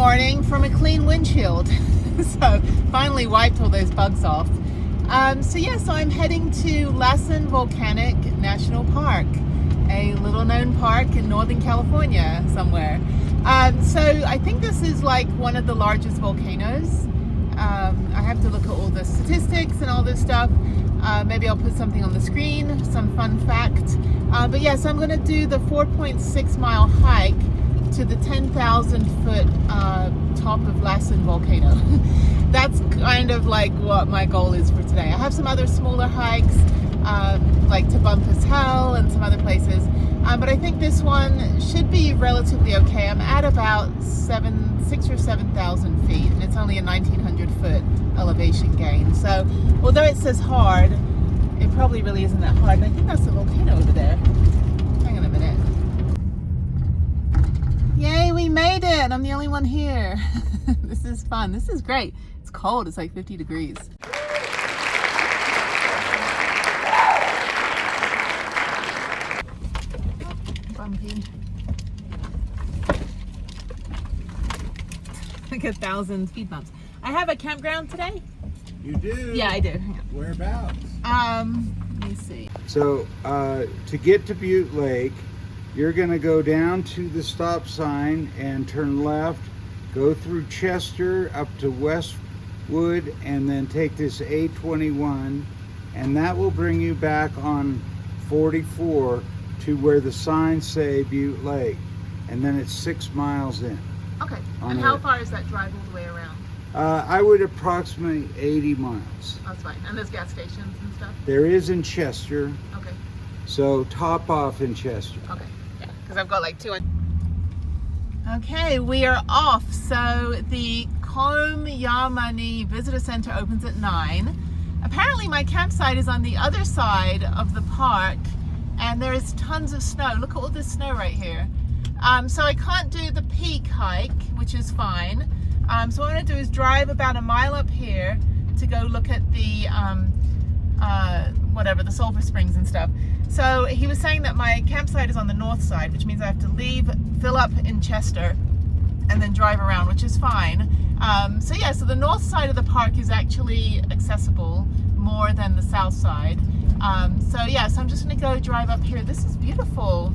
morning from a clean windshield. So finally wiped all those bugs off. So I'm heading to Lassen Volcanic National Park, a little known park in Northern California somewhere. So I think this is like one of the largest volcanoes. I have to look at all the statistics and all this stuff. Maybe I'll put something on the screen, some fun fact. So I'm going to do the 4.6 mile hike to the 10,000 foot top of Lassen volcano. That's kind of like what my goal is for today. I have some other smaller hikes, like to Bumpus Hell and some other places. But I think this one should be relatively okay. I'm at about 6,000 or 7,000 feet, and it's only a 1,900 foot elevation gain. So although it says hard, it probably really isn't that hard. And I think that's the volcano over there. Hang on a minute. Yay, we made it! I'm the only one here. This is fun. This is great. It's cold. It's like 50 degrees. Bumpy. Like 1,000 speed bumps. I have a campground today. You do? Yeah, I do. Hang on. Whereabouts? Let me see. So, to get to Butte Lake, you're going to go down to the stop sign and turn left, go through Chester up to Westwood, and then take this A21, and that will bring you back on 44 to where the signs say Butte Lake, and then it's 6 miles in. Okay. And how far is that drive all the way around? I would approximate 80 miles. That's fine. And there's gas stations and stuff? There is in Chester. Okay. So top off in Chester. Okay. Yeah, because I've got like 200. Okay, we are off. So the Komyamani Visitor Center opens at 9. Apparently my campsite is on the other side of the park, and there is tons of snow. Look at all this snow right here. So I can't do the peak hike, which is fine. So what I'm going to do is drive about a mile up here to go look at the the sulfur springs and stuff. So he was saying that my campsite is on the north side, which means I have to leave, fill up in Chester, and then drive around, which is fine. So the north side of the park is actually accessible more than the south side. So I'm just going to go drive up here. This is beautiful.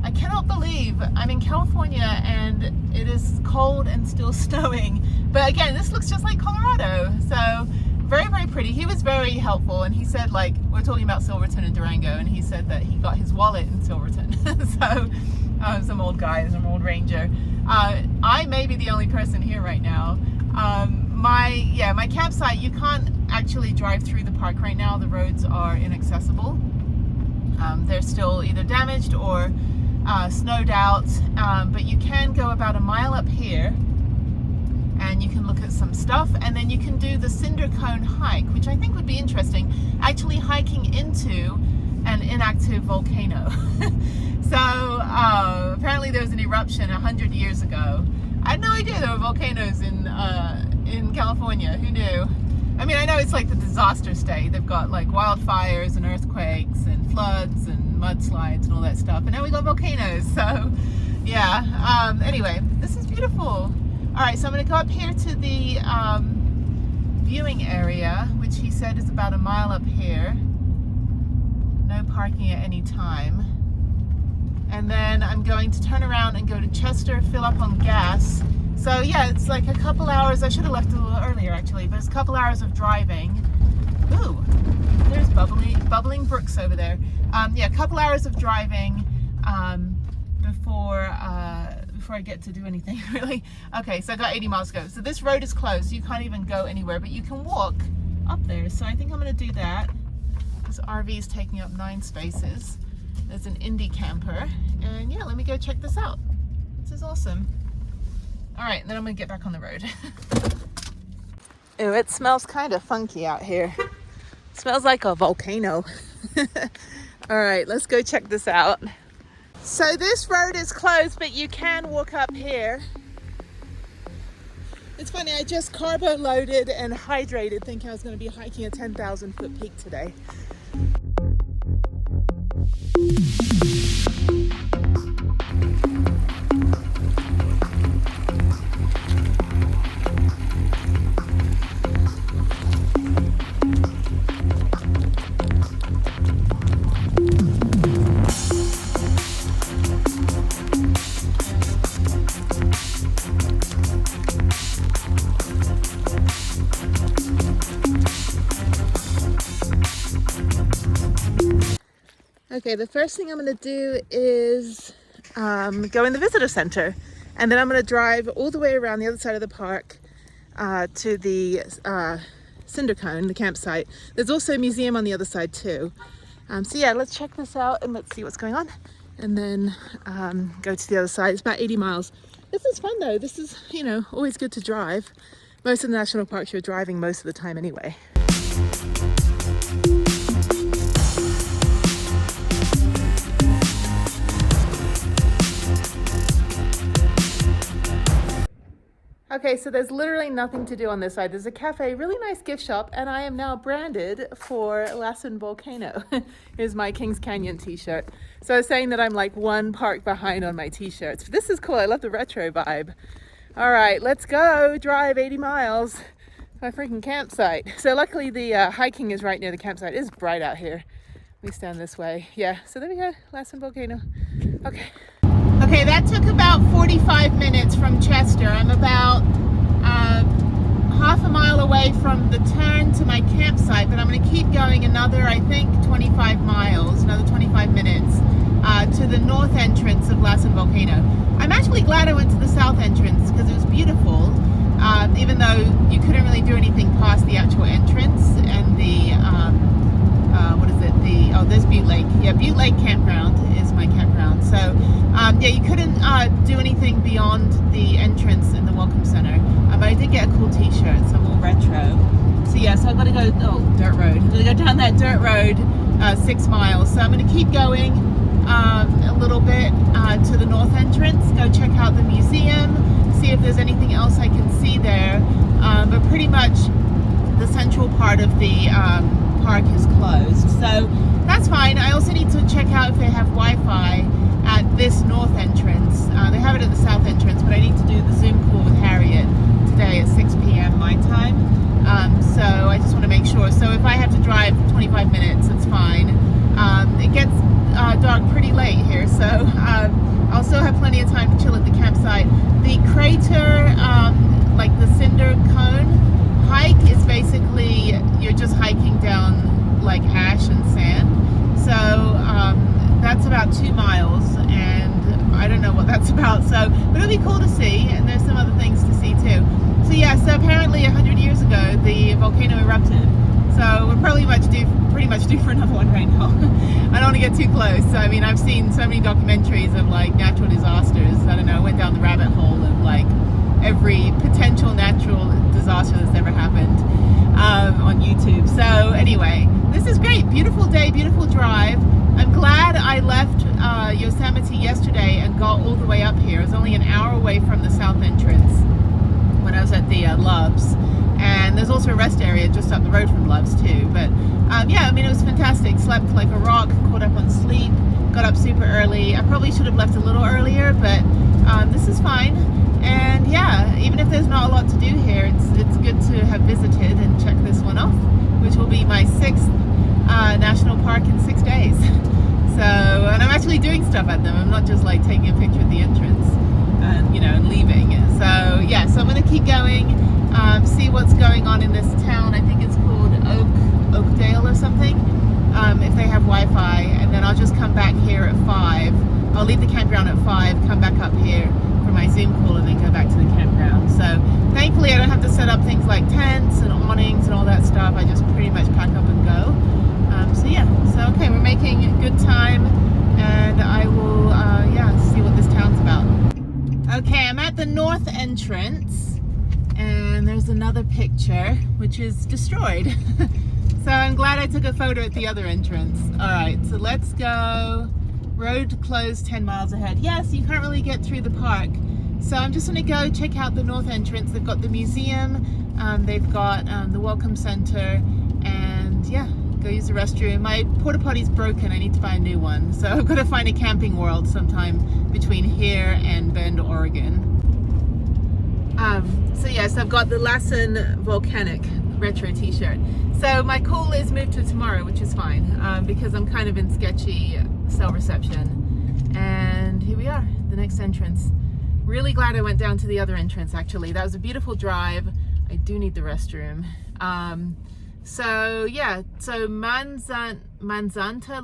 I cannot believe I'm in California and it is cold and still snowing. But again, this looks just like Colorado. So very, very pretty. He was very helpful, and he said, like, we're talking about Silverton and Durango, and he said that he got his wallet in Silverton. So some old guy, some old ranger. I may be the only person here right now. My campsite, you can't actually drive through the park right now. The roads are inaccessible. They're still either damaged or snowed out, but you can go about a mile up here and you can look at some stuff, and then you can do the Cinder Cone hike, which I think would be interesting, actually hiking into an inactive volcano. So apparently there was an eruption 100 years ago. I had no idea there were volcanoes in California. Who knew? I mean, I know it's like the disaster state. They've got like wildfires and earthquakes and floods and mudslides and all that stuff. And now we got volcanoes. So yeah, anyway, this is beautiful. All right, so I'm gonna go up here to the viewing area, which he said is about a mile up here. No parking at any time. And then I'm going to turn around and go to Chester, fill up on gas. So yeah, it's like a couple hours. I should have left a little earlier actually, but it's a couple hours of driving. Ooh, there's bubbling brooks over there. A couple hours of driving before I get to do anything really. Okay, so I got 80 miles to go. So this road is closed, so you can't even go anywhere, but you can walk up there. So I think I'm gonna do that. This RV is taking up 9 spaces. There's an indie camper, and yeah, let me go check this out. This is awesome. All right, then I'm gonna get back on the road. Ooh, it smells kind of funky out here. It smells like a volcano. All right, let's go check this out. So this road is closed, but you can walk up here. It's funny, I just carbo loaded and hydrated thinking I was gonna be hiking a 10,000 foot peak today. Okay, the first thing I'm going to do is go in the visitor center, and then I'm going to drive all the way around the other side of the park to the CINDER cone, the campsite. There's also a museum on the other side too. So yeah, let's check this out and let's see what's going on, and then go to the other side. It's about 80 miles. This is fun though. This is, you know, always good to drive. Most of the national parks you're driving most of the time anyway. Okay, so there's literally nothing to do on this side. There's a cafe, really nice gift shop, and I am now branded for Lassen Volcano. Here's my Kings Canyon t-shirt. So I was saying that I'm like one park behind on my t-shirts. This is cool, I love the retro vibe. All right, let's go drive 80 miles to my freaking campsite. So luckily the hiking is right near the campsite. It is bright out here. We stand this way. Yeah, so there we go, Lassen Volcano. Okay. Okay, that took about 45 minutes from Chester. I'm about half a mile away from the turn to my campsite, but I'm going to keep going another, I think, 25 miles, another 25 minutes to the north entrance of Lassen Volcano. I'm actually glad I went to the south entrance because it was beautiful, even though you couldn't really do anything past the actual entrance and the, what is it? There's Butte Lake. Yeah, Butte Lake Campground is my campground. So, yeah, you couldn't do anything beyond the entrance in the Welcome Center. But I did get a cool t-shirt, so I'm all retro. So, yeah, so I've got to go, dirt road. I'm going to go down that dirt road 6 miles. So I'm going to keep going a little bit to the north entrance, go check out the museum, see if there's anything else I can see there. But pretty much the central part of the park is closed, so that's fine. I also need to check out if they have Wi-Fi at this north entrance. They have it at the south entrance, but I need to do the Zoom call with Harriet today at 6 p.m. my time. So I just want to make sure. So if I have to drive 25 minutes, it's fine. It gets dark pretty late here, so I'll still have plenty of time to chill at the campsite. The crater, like the CINDER cone hike, is basically you're just hiking down like ash and sand. So that's about 2 miles, and I don't know what that's about. So, but it'll be cool to see, and there's some other things to see too. So yeah, so apparently 100 years ago the volcano erupted. So we're pretty much due for another one right now. I don't want to get too close. So, I mean, I've seen so many documentaries of like natural disasters. I don't know, I went down the rabbit hole of like every potential natural disaster that's ever happened on YouTube. So anyway, this is great. Beautiful day, beautiful drive. I'm glad I left Yosemite yesterday and got all the way up here. It was only an hour away from the south entrance when I was at the Loves. And there's also a rest area just up the road from Loves too. But yeah, I mean, it was fantastic. Slept like a rock, caught up on sleep, got up super early. I probably should have left a little earlier, but this is fine. And yeah, even if there's not a lot to do here, it's good to have visited and check this one off, which will be my 6th national park in 6 days. So, and I'm actually doing stuff at them. I'm not just like taking a picture at the entrance and, you know, and leaving. So yeah, so I'm going to keep going, see what's going on in this town. I think it's called Oakdale or something, if they have Wi-Fi, and then I'll just come back here at 5. I'll leave the campground at 5, come back up here for my Zoom call, and then go back to the campground. So thankfully I don't have to set up things like tents and awnings and all that stuff. I just pretty much pack up and go. So yeah, so okay, we're making good time, and I will yeah, see what this town's about. Okay, I'm at the north entrance, and there's another picture which is destroyed. So I'm glad I took a photo at the other entrance. All right, so let's go. Road closed 10 miles ahead. Yes, you can't really get through the park. So I'm just gonna go check out the north entrance. They've got the museum, they've got the welcome center, and yeah, go use the restroom. My porta potty's broken, I need to buy a new one. So I've got to find a Camping World sometime between here and Bend, Oregon. So yes, I've got the Lassen Volcanic retro t-shirt. So my call is moved to tomorrow, which is fine, because I'm kind of in sketchy cell reception. And here we are, the next entrance. Really glad I went down to the other entrance, actually. That was a beautiful drive. I do need the restroom. So yeah, so Manzanta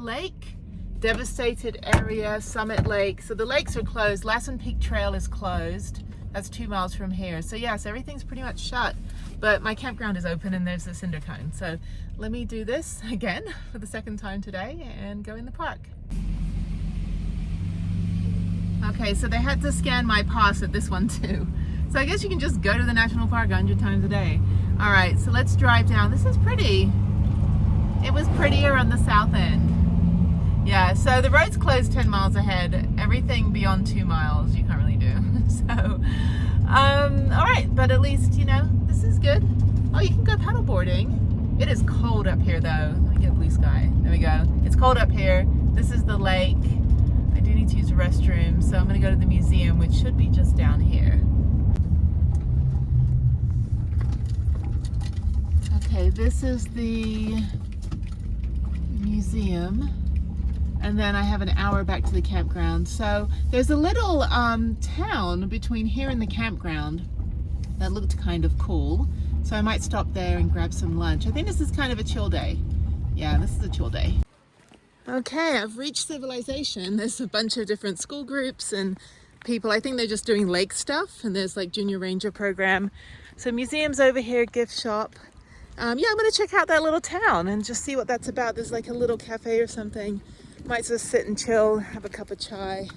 Lake devastated area, Summit Lake. So the lakes are closed. Lassen Peak Trail is closed. That's 2 miles from here. So yes, everything's pretty much shut, but my campground is open and there's a cinder cone. So let me do this again for the second time today and go in the park. Okay, so they had to scan my pass at this one too. So I guess you can just go to the national park 100 times a day. All right, so let's drive down. This is pretty. It was prettier on the south end. Yeah, so the road's closed 10 miles ahead. Everything beyond 2 miles you can't really do. So, all right, but at least, you know, this is good. Oh, you can go paddleboarding. It is cold up here though. Let me get blue sky. There we go. It's cold up here. This is the lake. I do need to use the restroom, so I'm gonna go to the museum, which should be just down here. Okay, this is the museum. And then I have an hour back to the campground. So there's a little town between here and the campground that looked kind of cool. So I might stop there and grab some lunch. I think this is kind of a chill day. Yeah, this is a chill day. Okay, I've reached civilization. There's a bunch of different school groups and people. I think they're just doing lake stuff, and there's like junior ranger program. So museums over here, gift shop. Yeah, I'm gonna check out that little town and just see what that's about. There's like a little cafe or something. Might just sit and chill, have a cup of chai.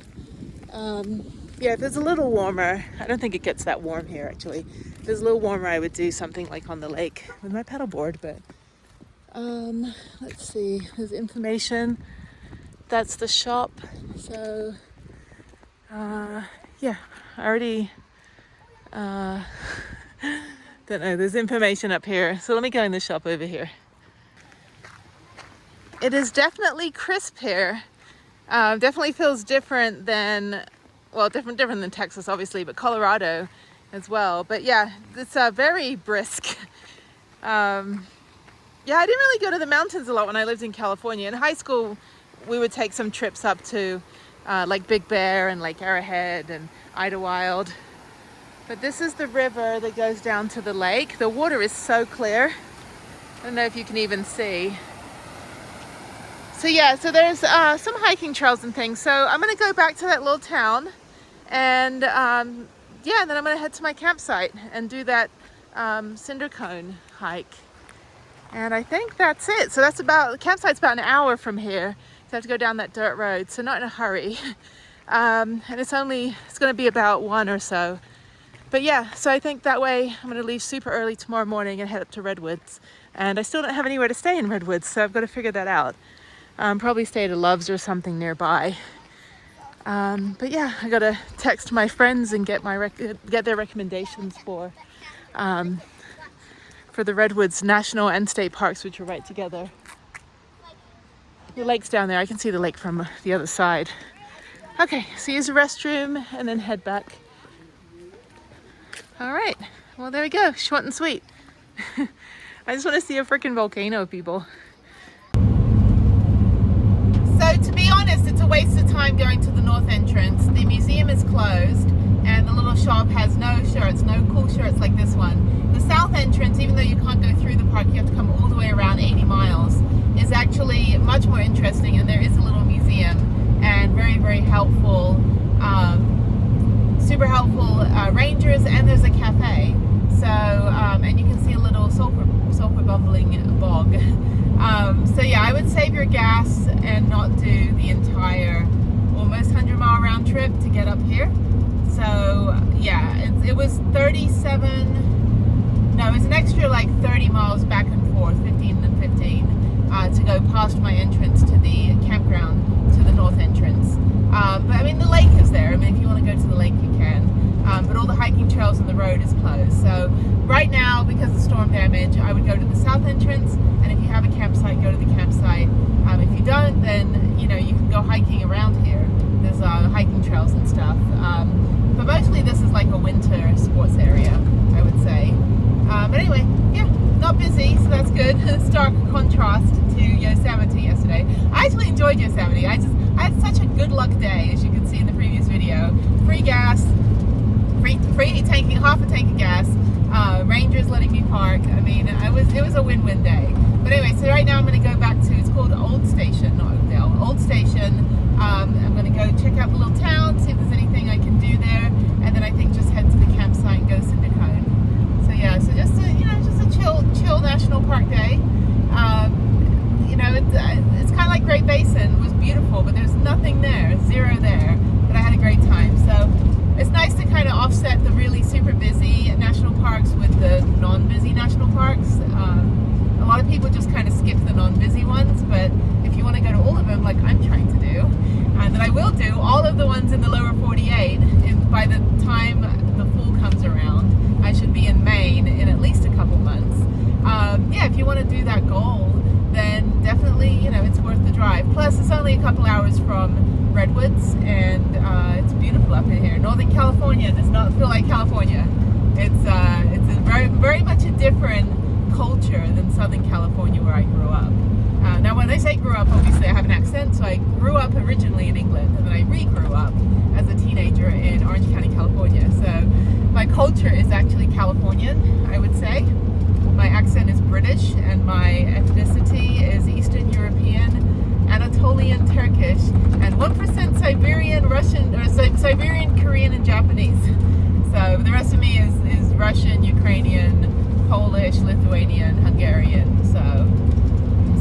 Yeah, if it's a little warmer, I don't think it gets that warm here actually. If it's a little warmer, I would do something like on the lake with my paddleboard, but let's see, there's information. That's the shop. So, yeah, I already, don't know, there's information up here. So let me go in the shop over here. It is definitely crisp here. Definitely feels different than, well, different than Texas, obviously, but Colorado as well. But yeah, it's very brisk. Yeah, I didn't really go to the mountains a lot when I lived in California. In high school, we would take some trips up to like Big Bear and Lake Arrowhead and Idlewild. But this is the river that goes down to the lake. The water is so clear. I don't know if you can even see. So yeah, so there's some hiking trails and things. So I'm gonna go back to that little town and yeah, then I'm gonna head to my campsite and do that cinder cone hike. And I think that's it. So that's about, the campsite's about an hour from here. So I have to go down that dirt road, so not in a hurry. And it's gonna be about 1 or so. But yeah, so I think that way I'm gonna leave super early tomorrow morning and head up to Redwoods. And I still don't have anywhere to stay in Redwoods, so I've got to figure that out. Probably stay at a Love's or something nearby. But yeah, I gotta text my friends and get their recommendations for the Redwoods National and State Parks, which are right together. The lake's down there. I can see the lake from the other side. Okay, so use the restroom and then head back. All right, well there we go, short and sweet. I just want to see a freaking volcano, people. So to be honest, it's a waste of time going to the north entrance. The museum is closed and the little shop has no shirts, no cool shirts like this one. The south entrance, even though you can't go through the park, you have to come all the way around 80 miles, is actually much more interesting, and there is a little museum and very, very helpful, super helpful rangers, and there's a cafe. So, and you can see a little sulfur bubbling bog. So yeah, I would save your gas and not do the entire almost 100-mile round trip to get up here. So yeah, it was 37, no, it was an extra like 30 miles back and forth, 15 and 15, to go past my entrance to the campground to the north entrance. But I mean, the lake is there. I mean, if you want to go to the lake, you can. But all the hiking trails on the road is closed. So right now, because of storm damage, I would go to the south entrance, and if you have a campsite, go to the campsite. If you don't, then you know you can go hiking around here. There's hiking trails and stuff. But mostly this is like a winter sports area, I would say. But anyway, yeah, not busy, so that's good. Stark contrast to Yosemite yesterday. I actually enjoyed Yosemite. I had such a good luck day, as you can see in the previous video. Free gas, free tanking, half a tank of gas. Rangers letting me park. I mean, it was a win-win day. But anyway, so right now I'm going to go back to called Old Station, not Oakdale. Old Station. I'm going to go check out the little town, see if there's anything I can do there, and then I think just head to the campsite and go CINDER. So yeah, so just a chill national park day. You know, it's kind of like Great Basin. It was beautiful, but there's nothing there, zero there. But I had a great time. So it's nice to kind of offset the really super busy national parks with the non-busy national parks. A lot of people just kind of skip the non-busy ones, but if you want to go to all of them, like I'm trying to do, and then I will do all of the ones in the lower 48, and by the time the fall comes around, I should be in Maine in at least a couple months. Yeah, if you want to do that goal, then definitely, you know, it's worth the drive. Plus, it's only a couple hours from Redwoods, and it's beautiful up in here. Northern California does not feel like California. It's a very much a different culture than Southern California, where I grew up. Now, when I say grew up, obviously I have an accent, so I grew up originally in England, and then I re-grew up as a teenager in Orange County, California. So my culture is actually Californian, I would say. My accent is British, and my ethnicity is Eastern European, Anatolian Turkish, and 1% Siberian, Russian, or Siberian, Korean, and Japanese. So the rest of me is Russian, Ukrainian, Polish, Lithuanian, Hungarian. So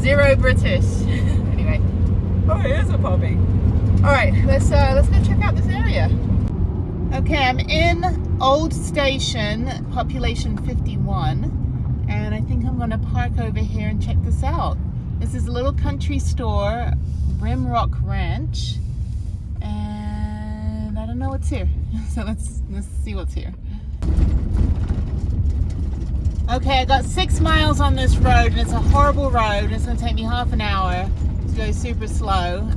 zero British. Anyway, oh, here's a puppy. All right, let's go check out this area. Okay, I'm in Old Station, population 51. And I think I'm going to park over here and check this out. This is a little country store, Rimrock Ranch, and I don't know what's here. So let's see what's here. Okay, I got 6 miles on this road, and it's a horrible road. It's going to take me half an hour to go super slow.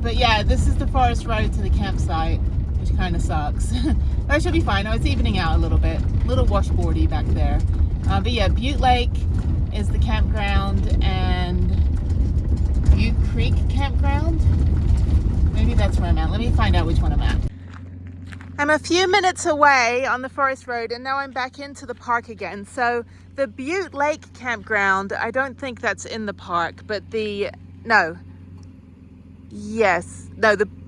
But yeah, this is the forest road to the campsite, which kind of sucks. But I should be fine. Oh, it's evening out a little bit. A little washboardy back there. But yeah, Butte Lake is the campground, and Butte Creek campground. Maybe that's where I'm at. Let me find out which one I'm at. I'm a few minutes away on the forest road, and now I'm back into the park again. So the Butte Lake campground, I don't think that's in the park, but the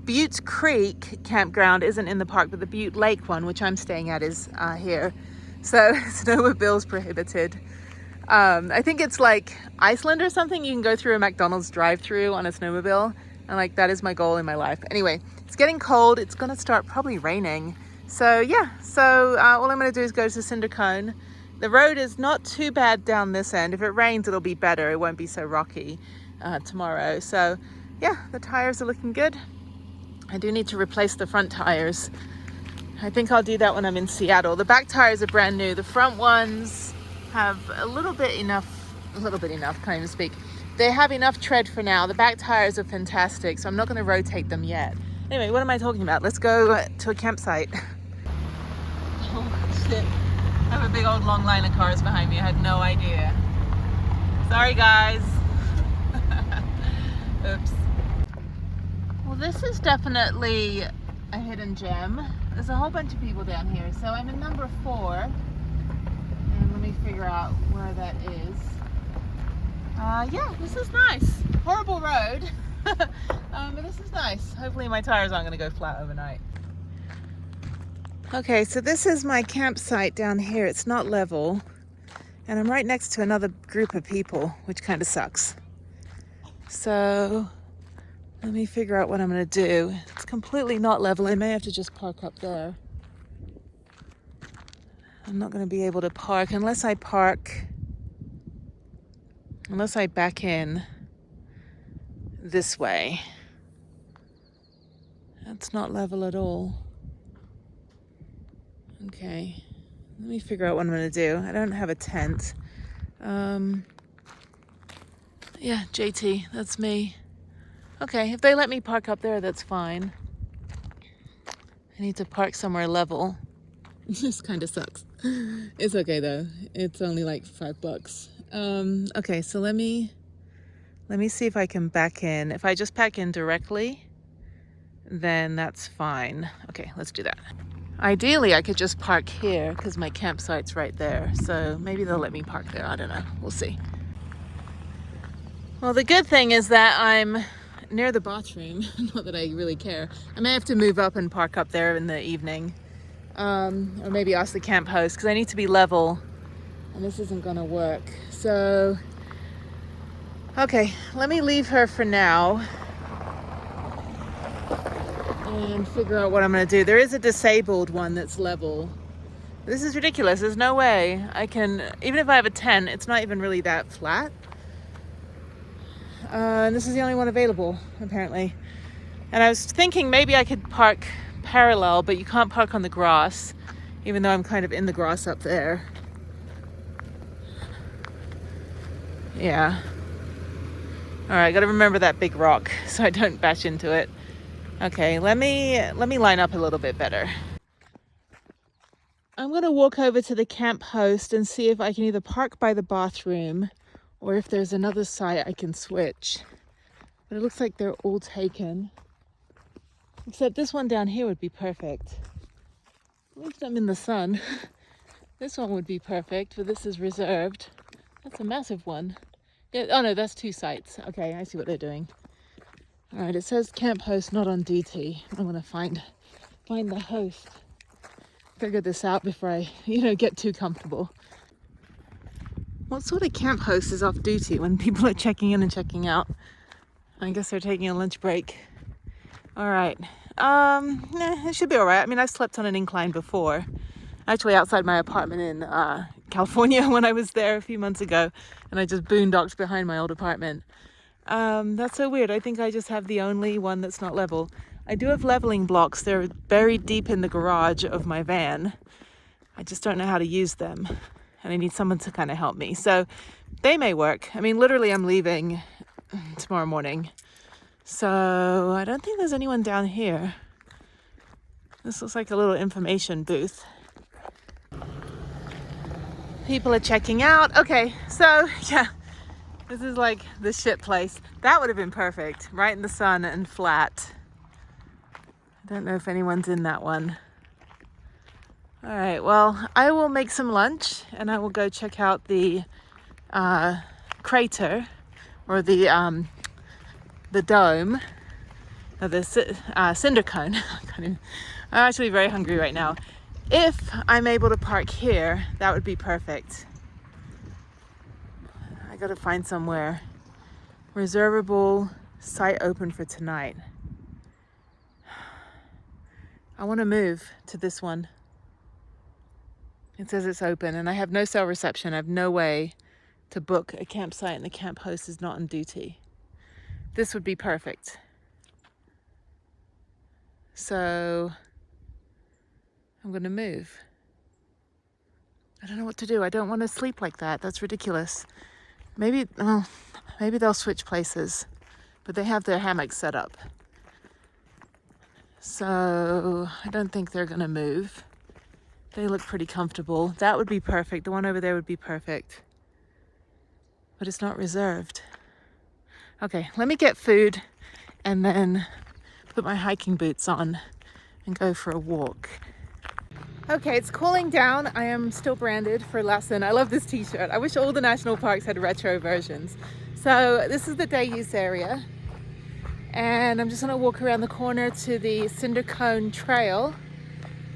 Butte Creek campground isn't in the park, but the Butte Lake one, which I'm staying at, is here. So snowmobile's prohibited. I think it's like Iceland or something. You can go through a McDonald's drive-thru on a snowmobile, and like that is my goal in my life. Anyway, it's getting cold. It's gonna start probably raining. So yeah, all I'm gonna do is go to CINDER. The road is not too bad down this end. If it rains, it'll be better. It won't be so rocky tomorrow. So yeah, the tires are looking good. I do need to replace the front tires. I think I'll do that when I'm in Seattle. The back tires are brand new. The front ones have a little bit enough, can't even speak. They have enough tread for now. The back tires are fantastic, so I'm not going to rotate them yet. Anyway, what am I talking about? Let's go to a campsite. Oh shit. I have a big old long line of cars behind me. I had no idea. Sorry guys. Oops. Well, this is definitely a hidden gem. There's a whole bunch of people down here. So I'm in number 4. And let me figure out where that is. Yeah, this is nice. Horrible road. But this is nice. Hopefully my tires aren't going to go flat overnight. Okay, so this is my campsite down here. It's not level. And I'm right next to another group of people, which kind of sucks. So let me figure out what I'm going to do. It's completely not level. I may have to just park up there. I'm not going to be able to park unless I back in this way. That's not level at all. Okay, let me figure out what I'm going to do. I don't have a tent. Yeah, JT, that's me. Okay, if they let me park up there, that's fine. I need to park somewhere level. This kind of sucks. It's okay though. It's only like $5. Okay, so let me see if I can back in. If I just back in directly, then that's fine. Okay, let's do that. Ideally, I could just park here because my campsite's right there. So maybe they'll let me park there. I don't know. We'll see. Well, the good thing is that I'm near the bathroom. Not that I really care. I may have to move up and park up there in the evening. Or maybe ask the camp host, because I need to be level and this isn't gonna work. So, okay, let me leave her for now and figure out what I'm gonna do. There is a disabled one that's level. This is ridiculous. There's no way I can, even if I have a tent, it's not even really that flat. And this is the only one available, apparently. And I was thinking maybe I could park parallel, but you can't park on the grass, even though I'm kind of in the grass up there. Yeah. All right, gotta remember that big rock so I don't bash into it. Okay, let me line up a little bit better. I'm gonna walk over to the camp host and see if I can either park by the bathroom or if there's another site I can switch. But it looks like they're all taken. Except this one down here would be perfect. At least I'm in the sun. This one would be perfect, but this is reserved. That's a massive one. Yeah, oh no, that's 2 sites. Okay, I see what they're doing. All right, it says camp host not on duty. I'm gonna find the host. Figure this out before I, get too comfortable. What sort of camp host is off duty when people are checking in and checking out? I guess they're taking a lunch break. All right. It should be all right. I mean, I've slept on an incline before. Actually, outside my apartment in California when I was there a few months ago, and I just boondocked behind my old apartment. That's so weird. I think I just have the only one that's not level. I do have leveling blocks. They're buried deep in the garage of my van. I just don't know how to use them, and I need someone to kind of help me. So they may work. I mean, literally, I'm leaving tomorrow morning. So I don't think there's anyone down here. This looks like a little information booth. People are checking out. Okay, so yeah, this is like the shit place. That would have been perfect, right in the sun and flat. I don't know if anyone's in that one. All right, well, I will make some lunch and I will go check out the crater or the dome, or the cinder cone. I'm actually very hungry right now. If I'm able to park here, that would be perfect. I gotta find somewhere. Reservable site open for tonight. I want to move to this one. It says it's open and I have no cell reception. I have no way to book a campsite and the camp host is not on duty. This would be perfect. So I'm going to move. I don't know what to do. I don't want to sleep like that. That's ridiculous. Maybe they'll switch places, but they have their hammocks set up. So I don't think they're going to move. They look pretty comfortable. That would be perfect. The one over there would be perfect. But it's not reserved. Okay, let me get food and then put my hiking boots on and go for a walk. Okay, it's cooling down. I am still branded for Lassen. I love this t-shirt. I wish all the national parks had retro versions. So this is the day use area. And I'm just gonna walk around the corner to the Cinder Cone Trail,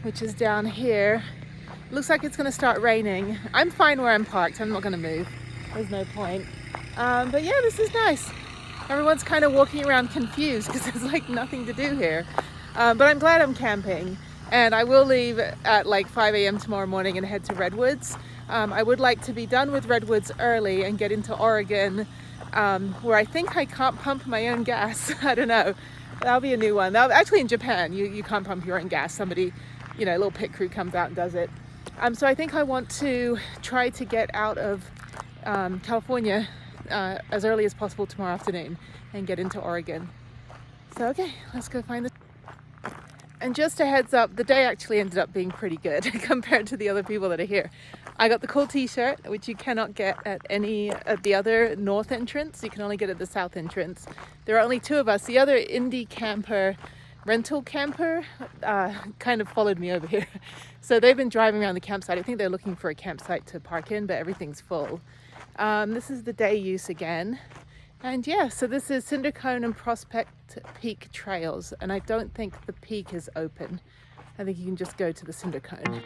which is down here. Looks like it's gonna start raining. I'm fine where I'm parked. I'm not gonna move. There's no point. But yeah, this is nice. Everyone's kind of walking around confused because there's like nothing to do here. But I'm glad I'm camping. And I will leave at like 5 a.m. tomorrow morning and head to Redwoods. I would like to be done with Redwoods early and get into Oregon, where I think I can't pump my own gas. I don't know. That'll be a new one. Actually, in Japan, you can't pump your own gas. Somebody, a little pit crew comes out and does it. So I think I want to try to get out of California as early as possible tomorrow afternoon and get into Oregon. So, okay, let's go find the... And just a heads up, the day actually ended up being pretty good compared to the other people that are here. I got the cool t-shirt, which you cannot get at any of the other north entrance. You can only get at the south entrance. There are only 2 of us. The other indie camper, rental camper, kind of followed me over here. So they've been driving around the campsite. I think they're looking for a campsite to park in, but everything's full. This is the day use again. And yeah, so this is Cinder Cone and Prospect Peak trails, and I don't think the peak is open. I think you can just go to the Cinder Cone.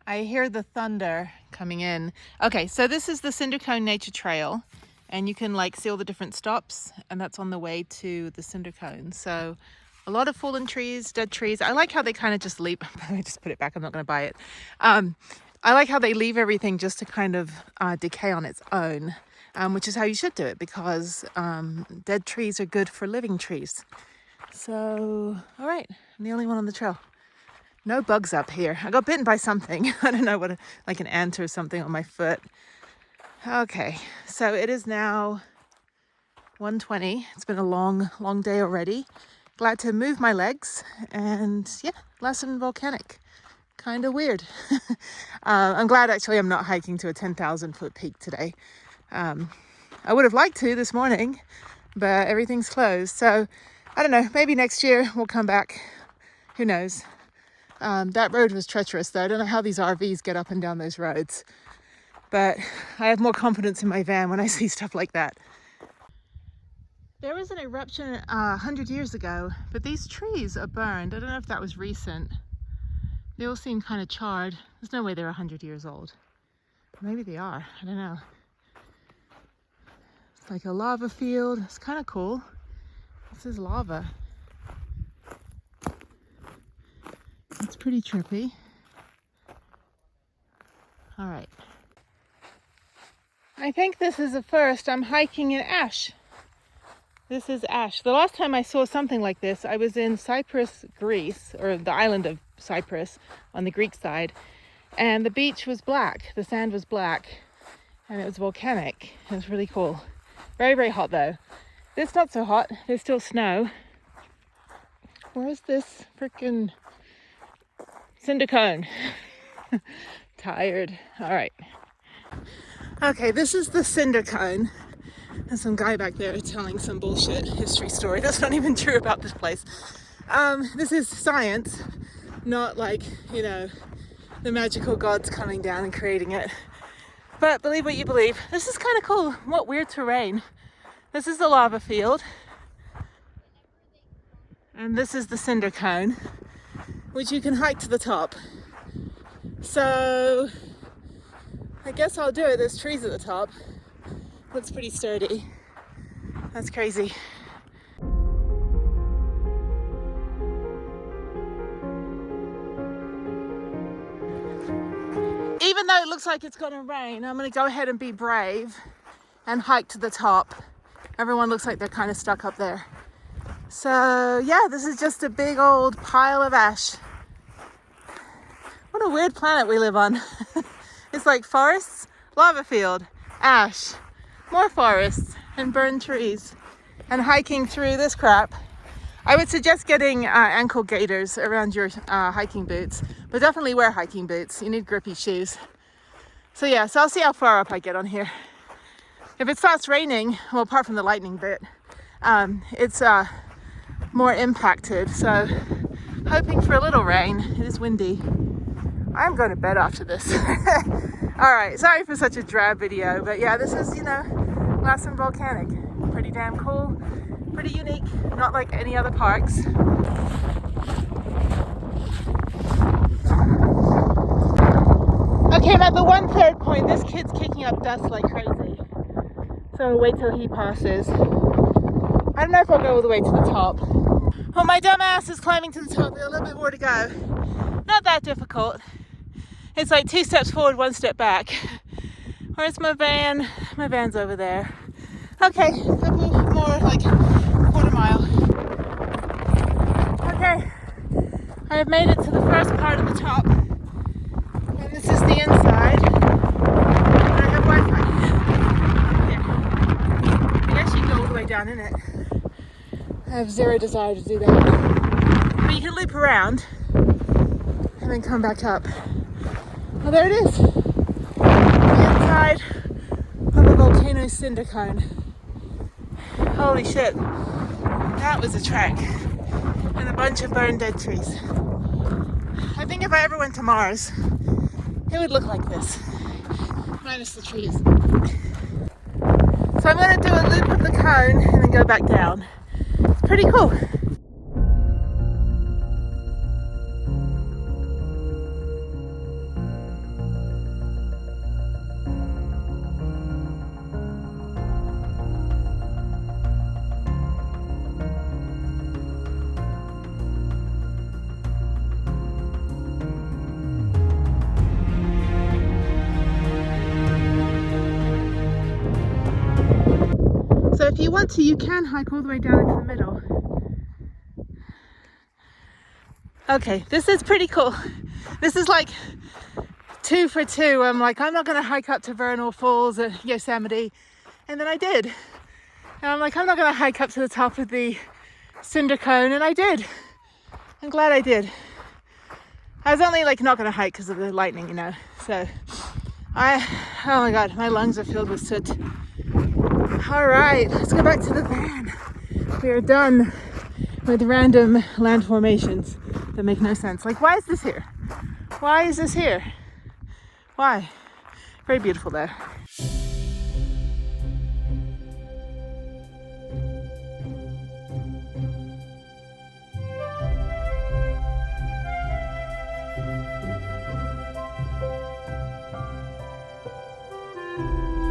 I hear the thunder coming in. Okay, so this is the Cinder Cone Nature Trail, and you can like see all the different stops, and that's on the way to the Cinder Cone. So a lot of fallen trees, dead trees. I like how they kind of just leave. Let me just put it back. I'm not going to buy it. I like how they leave everything just to kind of decay on its own, which is how you should do it, because dead trees are good for living trees. So, all right, I'm the only one on the trail. No bugs up here. I got bitten by something. I don't know what, like an ant or something on my foot. Okay, so it is now 1:20. It's been a long, long day already. Glad to move my legs, and yeah, Lassen Volcanic. Kind of weird. I'm glad actually I'm not hiking to a 10,000 foot peak today. I would have liked to this morning, but everything's closed. So I don't know, maybe next year we'll come back. Who knows? That road was treacherous though. I don't know how these RVs get up and down those roads, but I have more confidence in my van when I see stuff like that. There was an eruption 100 years ago, but these trees are burned. I don't know if that was recent. They all seem kind of charred. There's no way they're 100 years old. Maybe they are, I don't know. It's like a lava field. It's kind of cool. This is lava. It's pretty trippy. All right. I think this is the first I'm hiking in ash. This is ash. The last time I saw something like this, I was in Cyprus, Greece, or the island of Cyprus on the Greek side, and the beach was black. The sand was black, and it was volcanic. It was really cool. Very, very hot though. This not so hot. There's still snow. Where's this freaking Cinder Cone? Tired. All right. Okay, this is the Cinder Cone. There's some guy back there telling some bullshit history story that's not even true about this place. This is science, not like, you know, the magical gods coming down and creating it. But believe what you believe. This is kind of cool. What weird terrain. This is the lava field. And this is the Cinder Cone, which you can hike to the top. So I guess I'll do it. There's trees at the top. Looks pretty sturdy. That's crazy. Even though it looks like it's gonna rain, I'm gonna go ahead and be brave and hike to the top. Everyone looks like they're kind of stuck up there. So yeah, this is just a big old pile of ash. What a weird planet we live on. It's like forests, lava field, ash, more forests, and burned trees. And hiking through this crap. I would suggest getting ankle gaiters around your hiking boots, but definitely wear hiking boots. You need grippy shoes. So yeah, so I'll see how far up I get on here. If it starts raining, well, apart from the lightning bit, it's more impacted. So hoping for a little rain. It is windy. I'm going to bed after this. All right, sorry for such a drab video, but yeah, this is, you know, Lassen Volcanic. Pretty damn cool, pretty unique, not like any other parks. Okay, I'm at the 1/3 point. This kid's kicking up dust like crazy. So I'll wait till he passes. I don't know if I'll go all the way to the top. Well, my dumb ass is climbing to the top. There's a little bit more to go. Not that difficult. It's like 2 steps forward, 1 step back. Where's my van? My van's over there. Okay, a couple more, like quarter mile. Okay, I have made it to the first part of the top. And this is the inside. And I have Wi-Fi. Yeah. I guess you can go all the way down in it. I have zero desire to do that. But you can loop around and then come back up. Well, there it is. The inside of a volcano cinder cone. Holy shit. That was a trek. And a bunch of burned dead trees. I think if I ever went to Mars, it would look like this, minus the trees. So I'm going to do a loop of the cone and then go back down. It's pretty cool. So if you want to, you can hike all the way down into the middle. Okay, this is pretty cool. This is like 2 for 2. I'm like, I'm not going to hike up to Vernal Falls at Yosemite. And then I did. And I'm like, I'm not going to hike up to the top of the Cinder Cone. And I did. I'm glad I did. I was only like not going to hike because of the lightning, you know. So oh my God, my lungs are filled with soot. All right, let's go back to the van. We are done with random land formations that make no sense. Like, why is this here? Why is this here? Why? Very beautiful though.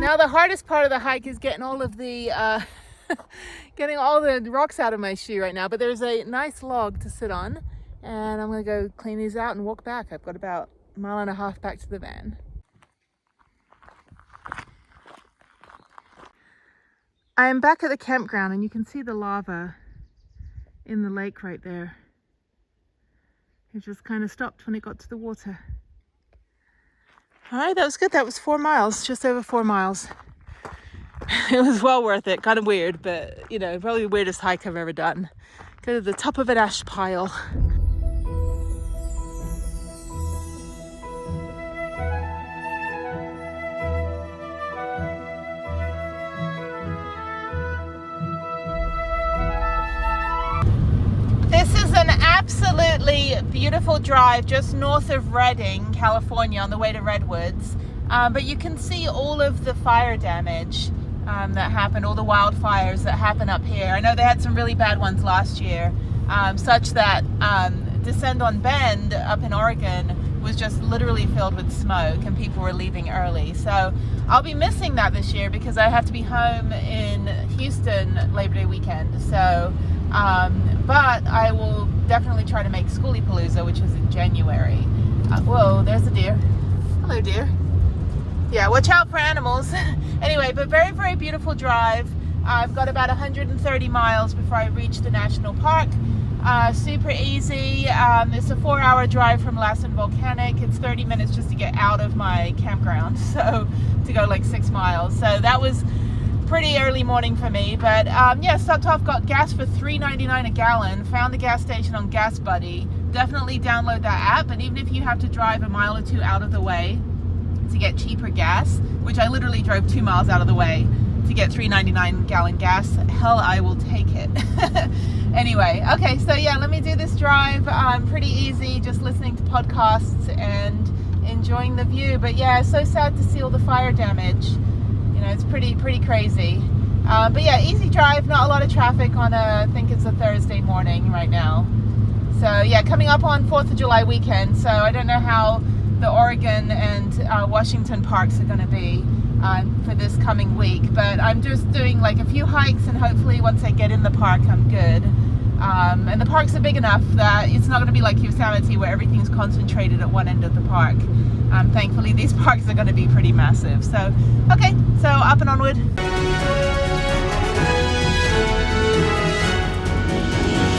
Now the hardest part of the hike is getting all of the getting all the rocks out of my shoe right now, but there's a nice log to sit on and I'm gonna go clean these out and walk back. I've got about 1.5 miles back to the van. I am back at the campground and you can see the lava in the lake right there. It just kind of stopped when it got to the water. All right, that was good. That was 4 miles, just over 4 miles. It was well worth it. Kind of weird, but you know, probably the weirdest hike I've ever done. Go to the top of an ash pile. This is an absolutely beautiful drive just north of Redding, California, on the way to Redwoods. But you can see all of the fire damage that happened, all the wildfires that happen up here. I know they had some really bad ones last year, such that Descend on Bend up in Oregon was just literally filled with smoke and people were leaving early. So I'll be missing that this year because I have to be home in Houston Labor Day weekend. So but I will definitely try to make Schoolypalooza, which is in January. Whoa, there's a deer. Hello, deer. Yeah, watch out for animals. Anyway, but very, very beautiful drive. I've got about 130 miles before I reach the national park. Super easy. It's a 4-hour drive from Lassen, Volcanic. It's 30 minutes just to get out of my campground, so to go like 6 miles. So that was pretty early morning for me, but yeah, stopped off, got gas for $3.99 a gallon, found the gas station on Gas Buddy. Definitely download that app, and even if you have to drive a mile or two out of the way to get cheaper gas, which I literally drove 2 miles out of the way to get $3.99 gallon gas, hell, I will take it. Anyway, okay, so yeah, let me do this drive. Pretty easy, just listening to podcasts and enjoying the view. But yeah, so sad to see all the fire damage. You know, it's pretty crazy. But yeah, easy drive, not a lot of traffic on I think it's a Thursday morning right now. So yeah, coming up on 4th of July weekend, so I don't know how the Oregon and Washington parks are going to be for this coming week, but I'm just doing like a few hikes, and hopefully once I get in the park I'm good. And the parks are big enough that it's not going to be like Yosemite where everything's concentrated at one end of the park. Thankfully these parks are going to be pretty massive. So okay, so up and onward.